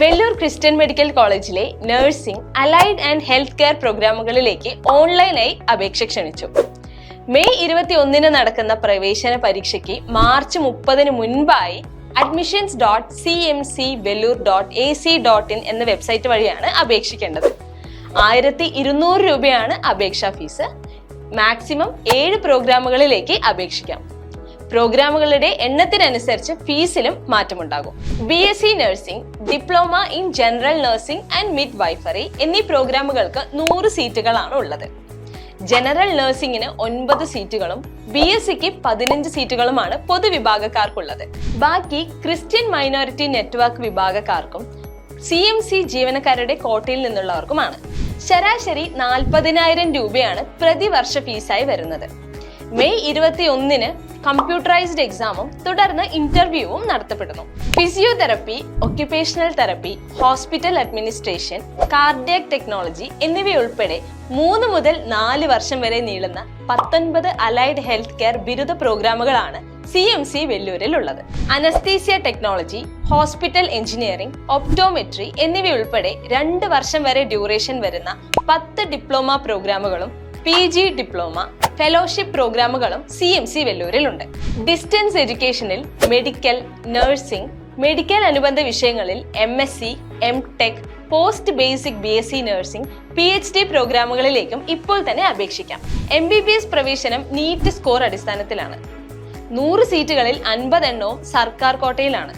Vellore Christian medical കോളേജിലെ nursing, allied and health care പ്രോഗ്രാമുകളിലേക്ക് ഓൺലൈനായി അപേക്ഷ ക്ഷണിച്ചു. മെയ് 21 നടക്കുന്ന പ്രവേശന പരീക്ഷയ്ക്ക് മാർച്ച് 30 മുൻപായി admissions.cmcvellur.ac.in എന്ന വെബ്സൈറ്റ് വഴിയാണ് അപേക്ഷിക്കേണ്ടത്. 1200 രൂപയാണ് അപേക്ഷാ ഫീസ്. മാക്സിമം 7 പ്രോഗ്രാമുകളിലേക്ക് അപേക്ഷിക്കാം. പ്രോഗ്രാമുകളുടെ എണ്ണത്തിനനുസരിച്ച് ഫീസിലും മാറ്റമുണ്ടാകും. BSc nursing, diploma in general nursing and mid എന്നീ പ്രോഗ്രാമുകൾക്ക് 100 സീറ്റുകളാണ് ഉള്ളത്. ജനറൽ നഴ്സിംഗിന് 9 സീറ്റുകളും BScക്ക് 15 സീറ്റുകളുമാണ് പൊതുവിഭാഗക്കാർക്കുള്ളത്. ബാക്കി ക്രിസ്ത്യൻ മൈനോറിറ്റി നെറ്റ്വർക്ക് വിഭാഗക്കാർക്കും CMC ജീവനക്കാരുടെ കോട്ടയിൽ നിന്നുള്ളവർക്കുമാണ്. ശരാശരി 40,000 രൂപയാണ് പ്രതിവർഷ ഫീസായി വരുന്നത്. മെയ് 21 കമ്പ്യൂട്ടറൈസ്ഡ് എക്സാമും തുടർന്ന് ഇന്റർവ്യൂവും നടത്തപ്പെടുന്നു. Physiotherapy, occupational therapy, hospital administration, cardiac technology എന്നിവയുൾപ്പെടെ 3 മുതൽ 4 വർഷം വരെ നീളുന്ന 19 അലൈഡ് ഹെൽത്ത് കെയർ ബിരുദ പ്രോഗ്രാമുകളാണ് CMC വെല്ലൂരിൽ ഉള്ളത്. Anaesthesia technology, hospital engineering, optometry എന്നിവയുൾപ്പെടെ 2 വർഷം വരെ ഡ്യൂറേഷൻ വരുന്ന 10 ഡിപ്ലോമ പ്രോഗ്രാമുകളും PG ഡിപ്ലോമ, ഫെലോഷിപ്പ് പ്രോഗ്രാമുകളും CMC വെല്ലൂരിലുണ്ട്. ഡിസ്റ്റൻസ് എഡ്യൂക്കേഷനിൽ മെഡിക്കൽ, നഴ്സിംഗ്, മെഡിക്കൽ അനുബന്ധ വിഷയങ്ങളിൽ MSc, MTech, post basic BSc nursing, PhD പ്രോഗ്രാമുകളിലേക്കും ഇപ്പോൾ തന്നെ അപേക്ഷിക്കാം. MBBS പ്രവേശനം നീറ്റ് സ്കോർ അടിസ്ഥാനത്തിലാണ്. 100 സീറ്റുകളിൽ 50 എണ്ണവും സർക്കാർ കോട്ടയിലാണ്.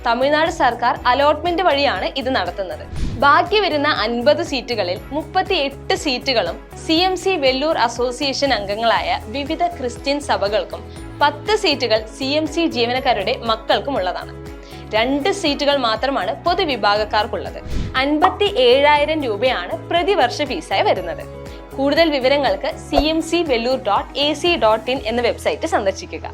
തമിഴ്നാട് സർക്കാർ അലോട്ട്മെന്റ് വഴിയാണ് ഇത് നടത്തുന്നത്. ബാക്കി വരുന്ന 50 സീറ്റുകളിൽ 38 സീറ്റുകളും CMC വെല്ലൂർ അസോസിയേഷൻ അംഗങ്ങളായ വിവിധ ക്രിസ്ത്യൻ സഭകൾക്കും 10 സീറ്റുകൾ CMC ജീവനക്കാരുടെ മക്കൾക്കുമുള്ളതാണ്. 2 സീറ്റുകൾ മാത്രമാണ് പൊതുവിഭാഗക്കാർക്കുള്ളത്. 57,000 രൂപയാണ് പ്രതിവർഷ ഫീസായി വരുന്നത്. കൂടുതൽ വിവരങ്ങൾക്ക് cmcvellur.ac.in എന്ന വെബ്സൈറ്റ് സന്ദർശിക്കുക.